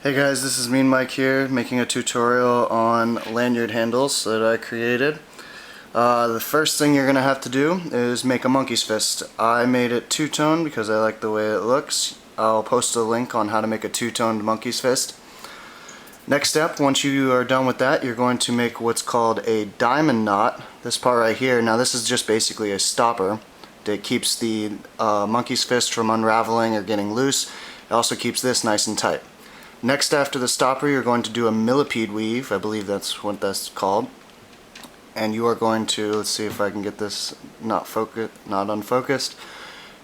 Hey guys, this is me and Mike here making a tutorial on lanyard handles that I created. The first thing you're going to have to do is make a monkey's fist. I made it two-tone because I like the way it looks. I'll post a link on how to make a two-toned monkey's fist. Next step, once you are done with that, you're going to make what's called a diamond knot. This part right here, now this is just basically a stopper that keeps the monkey's fist from unraveling or getting loose. It also keeps this nice and tight. Next, after the stopper, you're going to do a millipede weave. I believe that's what that's called. And you are going to, let's see if I can get this not unfocused,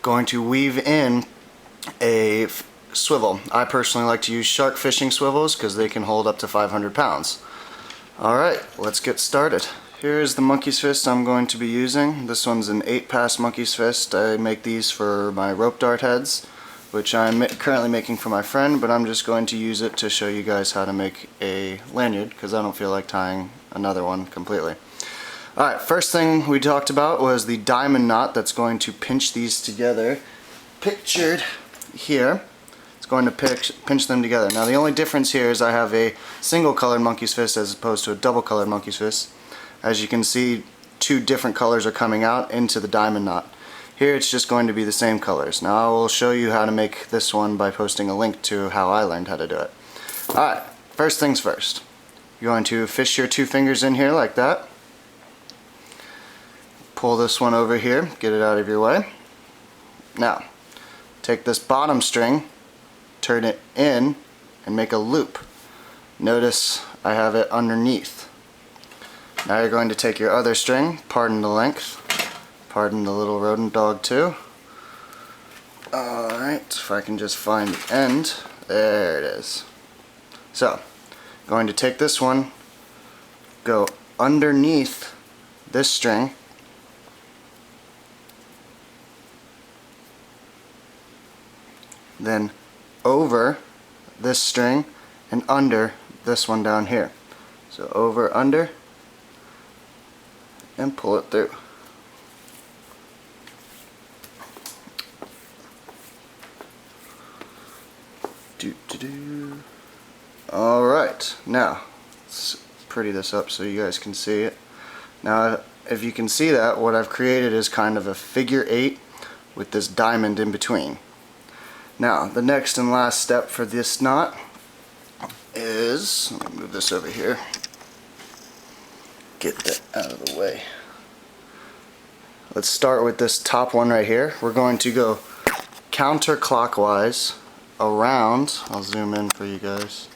going to weave in a swivel. I personally like to use shark fishing swivels because they can hold up to 500 pounds. Alright, let's get started. Here's the monkey's fist I'm going to be using. This one's an 8-pass monkey's fist. I make these for my rope dart heads, which I'm currently making for my friend, but I'm just going to use it to show you guys how to make a lanyard because I don't feel like tying another one completely. Alright, first thing we talked about was the diamond knot that's going to pinch these together. Pictured here, it's going to pinch them together. Now the only difference here is I have a single colored monkey's fist as opposed to a double colored monkey's fist. As you can see, two different colors are coming out into the diamond knot. Here it's just going to be the same colors. Now I will show you how to make this one by posting a link to how I learned how to do it. Alright, first things first. You're going to fish your two fingers in here like that. Pull this one over here, get it out of your way. Now, take this bottom string, turn it in, and make a loop. Notice I have it underneath. Now you're going to take your other string, pardon the length, pardon the little rodent dog too. Alright, if I can just find the end. There it is. So, going to take this one, go underneath this string, then over this string and under this one down here. So over, under, and pull it through. Alright, now let's pretty this up so you guys can see it. Now if you can see that, what I've created is kind of a figure 8 with this diamond in between. Now the next and last step for this knot is, let me move this over here, get that out of the way. Let's start with this top one right here. We're going to go counterclockwise around. I'll zoom in for you guys.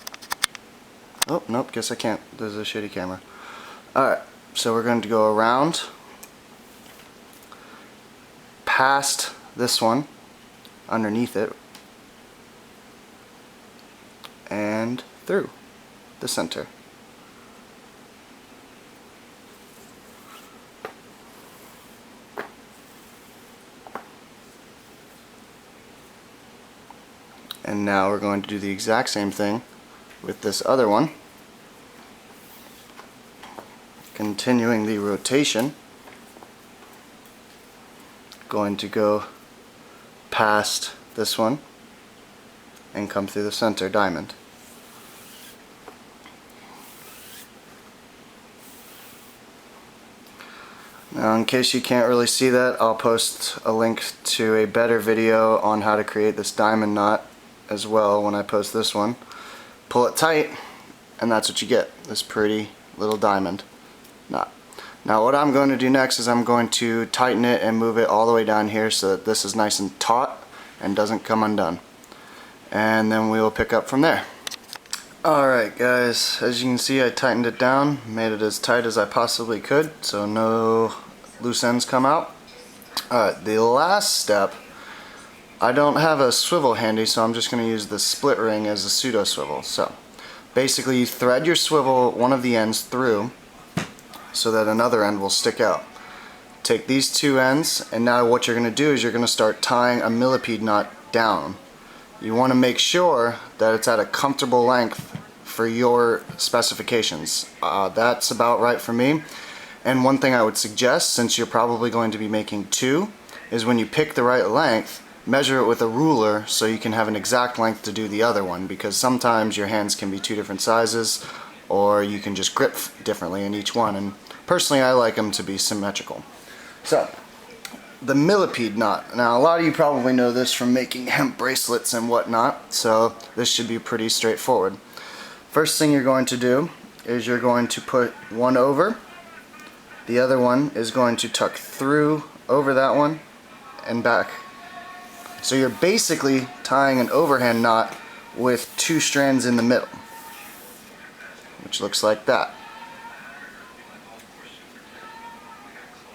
Oh, nope, guess I can't. There's a shitty camera. Alright, so we're going to go around, past this one, underneath it, and through the center. And now we're going to do the exact same thing with this other one. Continuing the rotation, going to go past this one and come through the center diamond. Now in case you can't really see that, I'll post a link to a better video on how to create this diamond knot as well when I post this one. Pull it tight and that's what you get, this pretty little diamond knot. Now what I'm going to do next is I'm going to tighten it and move it all the way down here so that this is nice and taut and doesn't come undone. And then we will pick up from there. Alright guys, as you can see I tightened it down, made it as tight as I possibly could so no loose ends come out. Alright, the last step, I don't have a swivel handy, so I'm just going to use the split ring as a pseudo swivel. So basically you thread your swivel one of the ends through so that another end will stick out. Take these two ends and now what you're going to do is you're going to start tying a millipede knot down. You want to make sure that it's at a comfortable length for your specifications. That's about right for me. And one thing I would suggest, since you're probably going to be making two, is when you pick the right length, measure it with a ruler so you can have an exact length to do the other one, because sometimes your hands can be two different sizes, or you can just grip differently in each one, and personally I like them to be symmetrical. So, the millipede knot. Now, a lot of you probably know this from making hemp bracelets and whatnot, so this should be pretty straightforward. First thing you're going to do is you're going to put one over, the other one is going to tuck through over that one and back. So you're basically tying an overhand knot with two strands in the middle, which looks like that.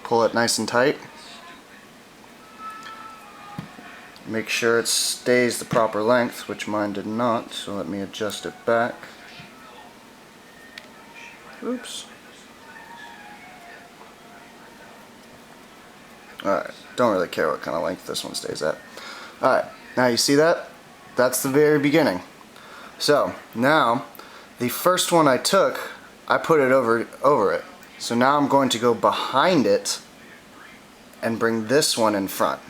Pull it nice and tight. Make sure it stays the proper length, which mine did not, so let me adjust it back. Oops. Alright, don't really care what kind of length this one stays at. Alright, now you see that? That's the very beginning. So, now, the first one I took, I put it over it. So now I'm going to go behind it and bring this one in front.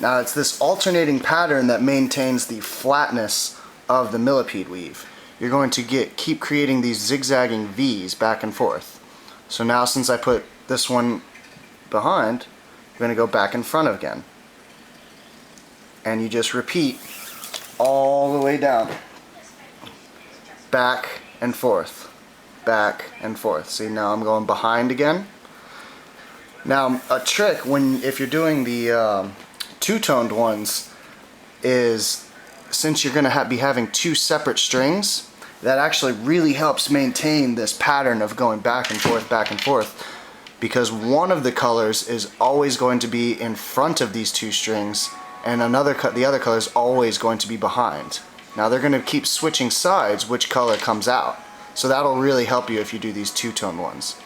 Now it's this alternating pattern that maintains the flatness of the millipede weave. You're going to keep creating these zigzagging V's back and forth. So now, since I put this one behind, I'm going to go back in front again. And you just repeat all the way down. Back and forth. Back and forth. See, now I'm going behind again. Now, a trick if you're doing the two-toned ones is, since you're going to be having two separate strings, that actually really helps maintain this pattern of going back and forth, because one of the colors is always going to be in front of these two strings and the other color is always going to be behind. Now they're going to keep switching sides which color comes out, so that'll really help you if you do these two-tone ones.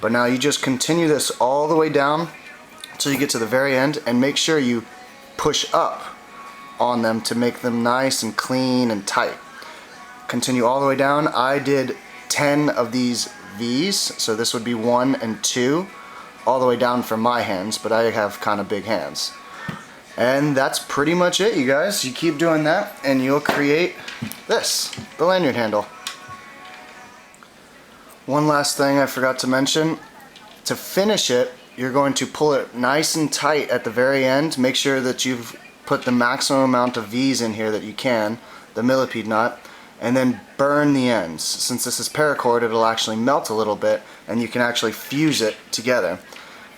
But now you just continue this all the way down until you get to the very end, and make sure you push up on them to make them nice and clean and tight. Continue all the way down. I did 10 of these V's, so this would be 1 and 2 all the way down for my hands, but I have kind of big hands. And that's pretty much it, you guys. You keep doing that and you'll create this, the lanyard handle. One last thing I forgot to mention. To finish it, you're going to pull it nice and tight at the very end. Make sure that you've put the maximum amount of V's in here that you can, the millipede knot, and then burn the ends. Since this is paracord, it'll actually melt a little bit and you can actually fuse it together.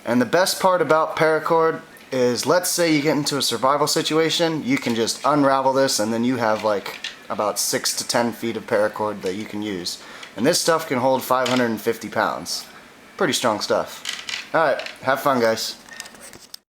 And the best part about paracord is, let's say you get into a survival situation, you can just unravel this and then you have like about 6 to 10 feet of paracord that you can use. And this stuff can hold 550 pounds. Pretty strong stuff. Alright, have fun guys.